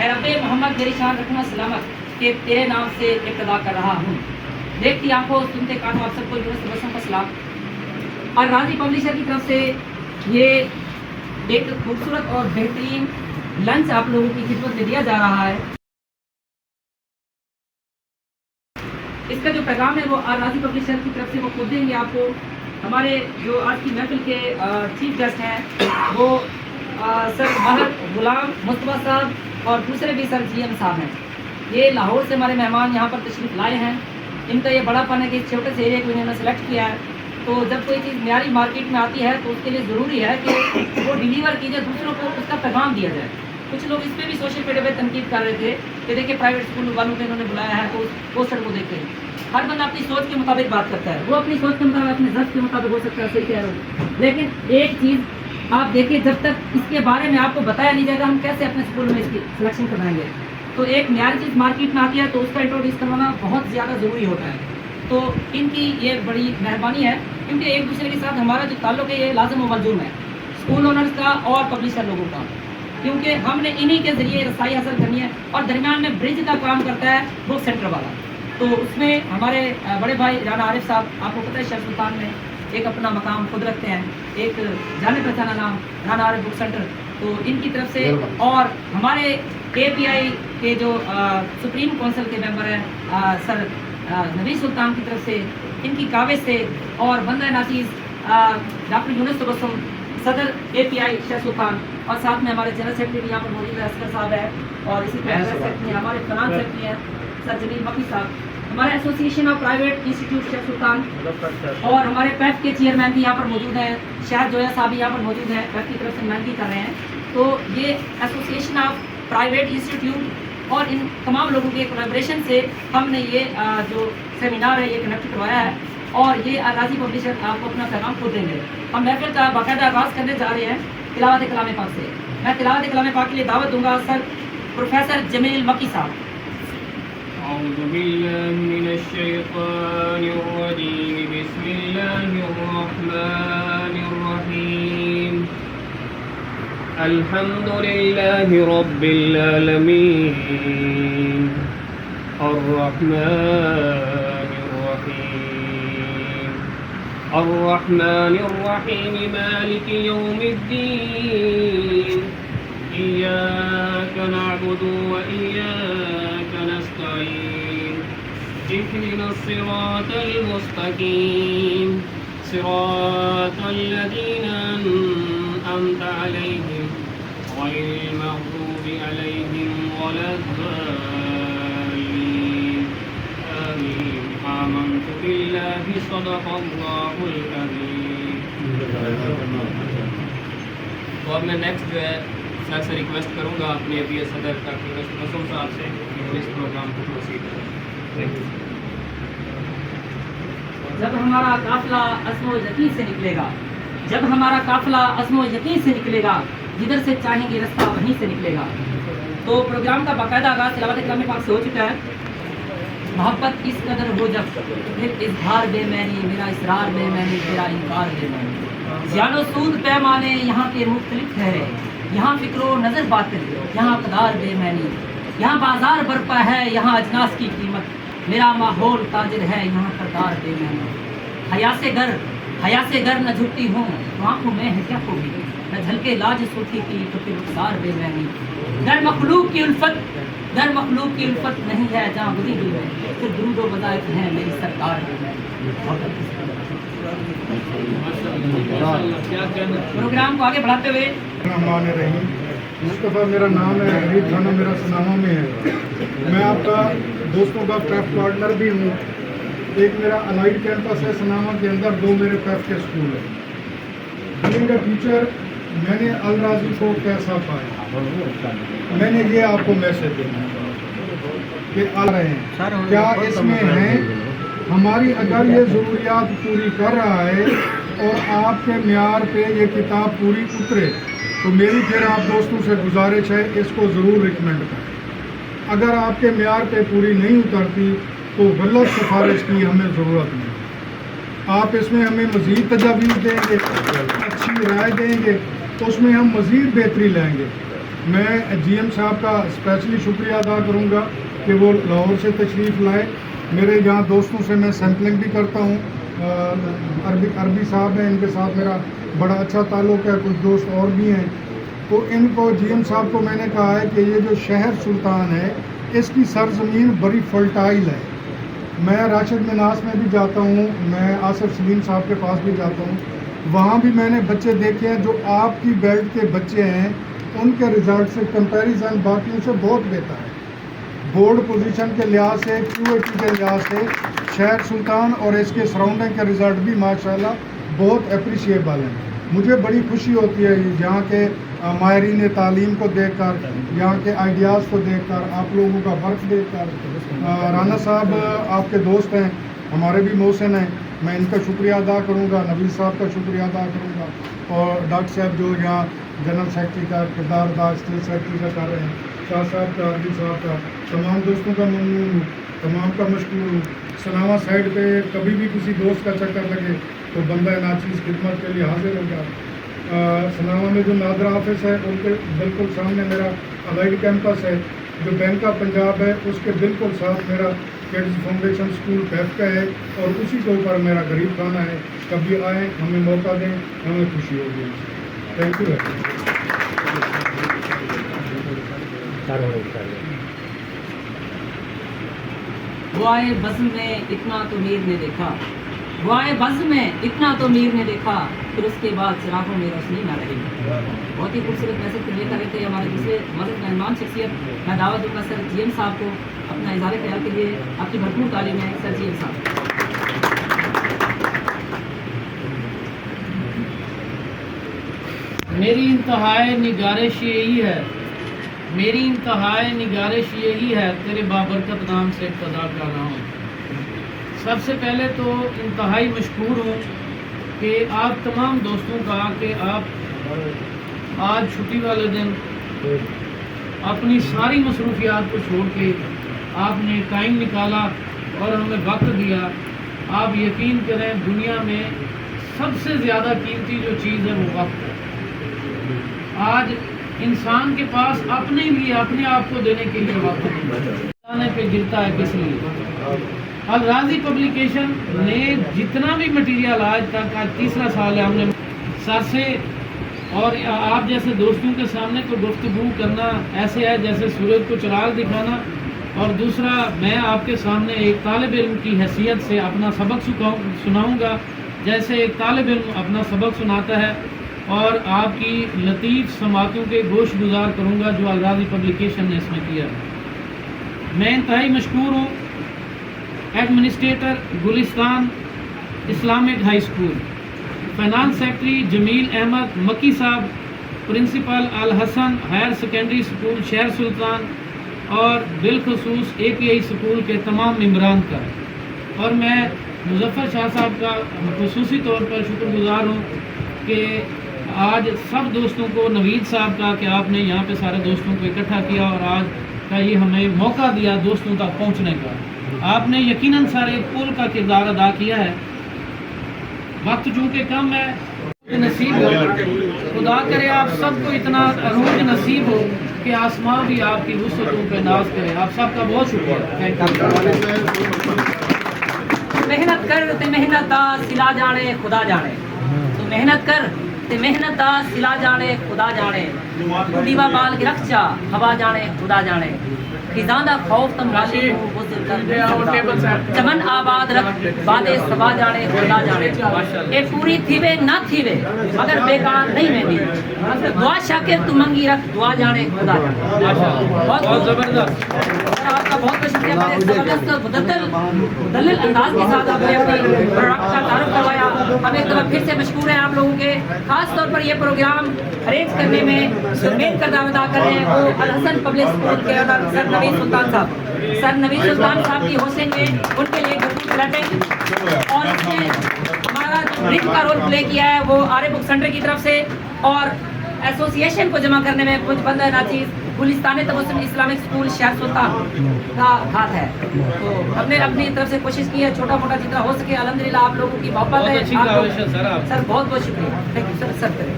اے رب محمد میری شان رکھنا سلامت کہ تیرے نام سے ابتدا کر رہا ہوں. دیکھتی آنکھوں سنتے کانوں آپ سب کو یونس تبسم کا سلام. اور راضی پبلشر کی طرف سے یہ ایک خوبصورت اور بہترین لنچ آپ لوگوں کی خدمت میں دیا جا رہا ہے. اس کا جو پیغام ہے وہ راضی پبلشر کی طرف سے وہ خود دیں گے آپ کو. ہمارے جو آج کی محفل کے چیف گیسٹ ہیں وہ سر ماہر غلام مصطفیٰ صاحب اور دوسرے بھی سر جی ایم صاحب ہیں. یہ لاہور سے ہمارے مہمان یہاں پر تشریف لائے ہیں. ان کا یہ بڑا فن ہے کہ اس چھوٹے سے ایریا کو انہوں نے سلیکٹ کیا ہے. تو جب کوئی چیز معیاری مارکیٹ میں آتی ہے تو اس کے لیے ضروری ہے کہ وہ ڈیلیور کی جائے, دوسروں کو اس کا پیغام دیا جائے. کچھ لوگ اس پہ بھی سوشل میڈیا پہ تنقید کر رہے تھے کہ دیکھیں پرائیویٹ اسکول والوں کو انہوں نے بلایا ہے تو اس پوسٹر کو دیکھیں. ہر بندہ اپنی سوچ کے مطابق بات کرتا ہے. وہ اپنی سوچ کے مطابق اپنے ذوق کے مطابق ہو سکتا ہے, صحیح کہہ رہا ہوں. لیکن ایک چیز آپ دیکھیں, جب تک اس کے بارے میں آپ کو بتایا نہیں جائے گا ہم کیسے اپنے اسکول میں اس کی سلیکشن کرائیں گے. تو ایک معیاری چیز مارکیٹ میں آتی ہے تو اس کا انٹروڈیوس کروانا بہت زیادہ ضروری ہوتا ہے. تو ان کی یہ بڑی مہربانی ہے کیونکہ ایک دوسرے کے ساتھ ہمارا جو تعلق ہے یہ لازم و ملزوم ہے, اسکول اونرز کا اور پبلشر لوگوں کا, کیونکہ ہم نے انہی کے ذریعے رسائی حاصل کرنی ہے. اور درمیان میں برج کا کام کرتا ہے بک سینٹر والا. تو اس میں ہمارے بڑے بھائی رانا عارف صاحب, آپ کو پتہ ہے شیخ سلطان میں ایک اپنا مقام خود رکھتے ہیں, ایک جانے پہچانا نام رانا عارف بک سینٹر. تو ان کی طرف سے اور ہمارے اے پی آئی کے جو سپریم کونسل کے ممبر ہیں سر نوید سلطان کی طرف سے, ان کی کاوش سے, اور بندہ ناچیز ڈاکٹر یونس تبسم صدر اے پی آئی شیخ سلطان, اور ساتھ میں ہمارے جنرل سیکرٹری بھی یہاں پر موجود ہے اسکر صاحب ہے, اور اسی طرح سیکرٹری ہمارے فنانس سیکرٹری ہیں سر جمیل مکی صاحب, ہمارے ایسوسیشن آف پرائیویٹ انسٹیٹیوٹ شیخ سلطان, اور ہمارے پیف کے چیئرمین بھی یہاں پر موجود ہیں شہر جویا صاحب بھی یہاں پر موجود ہیں, پیف کی طرف سے نمائندگی کر رہے ہیں. تو یہ ایسوسیشن آف پرائیویٹ انسٹیٹیوٹ اور ان تمام لوگوں کے کولیبریشن سے ہم نے یہ جو سیمینار ہے یہ کنڈکٹ کروایا ہے. اور یہ راضی پبلشر آپ کو اپنا پیغام خود دیں گے. ہم محفل کا باقاعدہ آغاز کرنے جا رہے ہیں تلاوت کلام پاک سے. میں تلاوت کلام پاک کے لیے دعوت دوں گا سر پروفیسر جمیل مکی صاحب. أعوذ بالله من الشيطان الرجيم بسم الله الرحمن الرحيم الحمد لله رب العالمين الرحمن الرحيم مالك يوم الدين إياك نعبد وإياك نستعين اهدنا الصراط المستقيم صراط الذين أنعمت عليهم غير المغضوب عليهم ولا الضالين آمين. آمنت بالله صدق الله العظيم. تو اب میں نیکسٹ جو ہے سر سے ریکویسٹ کروں گا اپنے ابھی صدر ڈاکٹر یونس تبسم صاحب سے کہ وہ اس پروگرام کو پروسیڈ کریں. جب ہمارا قافلہ عزم و یقین سے نکلے گا, جب ہمارا قافلہ عزم و یقین سے نکلے گا, جدھر سے چاہیں گے رستہ وہیں سے نکلے گا. تو پروگرام کا باقاعدہ آغاز تلاوت کلام پاک سے ہو چکا ہے. محبت اس قدر ہو جب پھر اظہار بے معنی, میرا اصرار بے معنی, تیرا انکار بے معنی. زیان و سود پیمانے یہاں کے مختلف ٹھہرے, یہاں فکر و نظر باطل, یہاں قدار بے معنی. یہاں بازار برپا ہے, یہاں اجناس کی قیمت, میرا ماحول تاجر ہے, یہاں قدار بے معنی. حیا سے گر نہ جھکتی ہوں تو آنکھوں میں ہے کیا خوبی, نہ جھلکے لاج سوٹھی کی تو پھر رخسار بے معنی. در مخلوق کی الفت نہیں ہے جہاں گزری ہوئی ہے, پھر درود و وظائف ہیں میری سرکار بے معنی. پروگرام کو آگے بڑھاتے ہوئے مصطفیٰ میرا نام ہے, حریف تھانہ میرا سناما میں ہے. میں آپ کا دوستوں کا پیف پارٹنر بھی ہوں. ایک میرا الائڈ کیمپس ہے سناما کے اندر, 2 میرے پیف کے اسکول ہیں. بینگ اے ٹیچر میں نے الراضی کو کیسا پایا, میں نے یہ آپ کو میسج دینا کہ آ رہے ہیں کیا اس میں ہیں ہماری, اگر یہ ضروریات پوری کر رہا ہے اور آپ کے معیار پہ یہ کتاب پوری اترے تو میری پھر آپ دوستوں سے گزارش ہے اس کو ضرور ریکمینڈ کریں. اگر آپ کے معیار پہ پوری نہیں اترتی تو غلط سفارش کی ہمیں ضرورت نہیں. آپ اس میں ہمیں مزید تجاویز دیں گے, اچھی رائے دیں گے تو اس میں ہم مزید بہتری لائیں گے. میں GM صاحب کا اسپیشلی شکریہ ادا کروں گا کہ وہ لاہور سے تشریف لائے. میرے یہاں دوستوں سے میں سیمپلنگ بھی کرتا ہوں. عربی صاحب ہیں, ان کے ساتھ میرا بڑا اچھا تعلق ہے, کچھ دوست اور بھی ہیں. تو ان کو GM صاحب کو میں نے کہا ہے کہ یہ جو شہر سلطان ہے اس کی سرزمین بڑی فرٹائل ہے. میں راشد مناس میں بھی جاتا ہوں, میں آصف سلیم صاحب کے پاس بھی جاتا ہوں. وہاں بھی میں نے بچے دیکھے ہیں جو آپ کی بیلٹ کے بچے ہیں, ان کے رزلٹ سے کمپیریزن باقیوں سے بہت بہتر ہے. بورڈ پوزیشن کے لحاظ سے, QAT کے لحاظ سے شہر سلطان اور اس کے سراؤنڈنگ کے رزلٹ بھی ماشاءاللہ بہت اپریشیبل ہیں. مجھے بڑی خوشی ہوتی ہے یہاں کے ماہرین تعلیم کو دیکھ کر, یہاں کے آئیڈیاز کو دیکھ کر, آپ لوگوں کا ورک دیکھ کر. رانا صاحب آپ کے دوست ہیں, ہمارے بھی محسن ہیں, میں ان کا شکریہ ادا کروں گا, نوید صاحب کا شکریہ ادا کروں گا, اور ڈاکٹر صاحب جو یہاں جنرل سیکرٹری کا کردار ادا اسٹیٹ سیکرٹری کا کر رہے ہیں, شاہ صاحب کا, علی صاحب کا, تمام دوستوں کا ممنون ہوں, تمام کا مشکور ہوں. سناوا سائڈ پہ کبھی بھی کسی دوست کا چکر لگے تو بندہ ناچیز خدمت کے لیے حاضر ہوگا. سناوا میں جو نادرا آفس ہے ان کے بالکل سامنے میرا الائڈ کیمپس ہے. جو بینک آف پنجاب ہے اس کے بالکل ساتھ میرا کڈز فاؤنڈیشن اسکول پیف کا ہے, اور اسی کے اوپر میرا غریب خانہ ہے. کبھی آئیں, ہمیں موقع دیں, ہمیں خوشی ہوگی. Thank you. وہ آئے بزم میں اتنا تو میر نے دیکھا, وہ آئے بزم میں اتنا تو میر نے دیکھا, پھر اس کے بعد چراغوں میں روشنی نہ رہی. بہت ہی خوبصورت میسج لے کر رہے تھے ہمارے دوسرے مذہب مہمان شخصیت. میں دعوت دوں گا سر GM صاحب کو اپنا اظہار خیال کے لیے. آپ کی بھرپور تعلیم ہے سر GM صاحب. میری انتہائی نگارش یہی ہے, میری انتہائی نگارش یہی ہے, تیرے بابرکت نام سے ابتدا کر رہا ہوں. سب سے پہلے تو انتہائی مشکور ہوں کہ آپ تمام دوستوں کا کہ آپ آج چھٹی والے دن اپنی ساری مصروفیات کو چھوڑ کے آپ نے ٹائم نکالا اور ہمیں وقت دیا. آپ یقین کریں دنیا میں سب سے زیادہ قیمتی جو چیز ہے وہ وقت ہے. آج انسان کے پاس اپنے لیے اپنے آپ کو دینے کے لیے وقت نہیں پہ گرتا ہے. کس لیے الراضی پبلیکیشن نے جتنا بھی مٹیریل آج تک, آج تیسرا سال ہے, ہم نے سر سے اور آپ جیسے دوستوں کے سامنے کو گفتگو کرنا ایسے ہے جیسے سورج کو چراغ دکھانا. اور دوسرا میں آپ کے سامنے ایک طالب علم کی حیثیت سے اپنا سبق سناؤں گا جیسے ایک طالب علم اپنا سبق سناتا ہے, اور آپ کی لطیف سماعتوں کے گوش گزار کروں گا جو الراضی پبلیکیشن نے اس میں کیا. میں انتہائی مشکور ہوں administrator Gulistan Islamic high school, finance secretary Jamil Ahmad Makki صاحب, principal Al-Hasan higher secondary school Shehr Sultan, اور بالخصوص API اسکول کے تمام ممبران کا. اور میں مظفر شاہ صاحب کا خصوصی طور پر شکر گزار ہوں کہ آج سب دوستوں کو, نوید صاحب کا کہ آپ نے یہاں پہ سارے دوستوں کو اکٹھا کیا اور آج کا یہ ہمیں موقع دیا دوستوں تک پہنچنے کا. آپ نے یقیناً سارے پل کا کردار ادا کیا ہے. وقت چونکہ کم ہے, نصیب ہو, خدا کرے آپ سب کو اتنا عروج نصیب ہو کہ آسمان بھی آپ کی وسعتوں پہ ناز کرے. آپ سب کا بہت شکریہ. محنت کر تے محنت دا سلا جانے خدا جانے, تو محنت کر تے محنت دا سلا جانے خدا جانے. دیوا بال کے رکھ جا ہوا جانے خدا جانے. خزاں دا خوف تم راشی ہو بزر کر چمن آباد رکھ بادے سبا جانے خدا جانے. اے پوری تھیوے نہ تھیوے مگر بیکار نہیں میں دی, دعا شاکر تو منگی رکھ دعا جانے خدا جانے. بہت زبردست, آپ کا بہت شکریہ. میں زبردست مدلل انداز کے ساتھ آپ نے اپنی پروڈکٹ کا تعارف کروایا. ہم ایک دفعہ پھر سے مشکور ہیں آپ لوگوں کے, خاص طور پر یہ پروگرام ارینج کرنے میں جو مین کردار ادا کر رہے ہیں وہ الحسن پبلک اسکول کے سر نوید سلطان صاحب. سر نوید سلطان صاحب کی حوصلے میں ان کے لیے گفتگو کراتے, اور اس نے ہمارا برنگ کا رول پلے کیا ہے وہ آرے بک سینٹر کی طرف سے, اور ایسوسیشن کو جمع کرنے میں کچھ بندہ ناچیز گلستان تبسم اسلامک اسکول شہر سلطان کا ہاتھ ہے. تو ہم نے اپنی طرف سے کوشش کی ہے چھوٹا موٹا جتنا ہو سکے. الحمدللہ آپ لوگوں کی محبت ہے. سر بہت بہت شکریہ. Thank you sir. سر کریں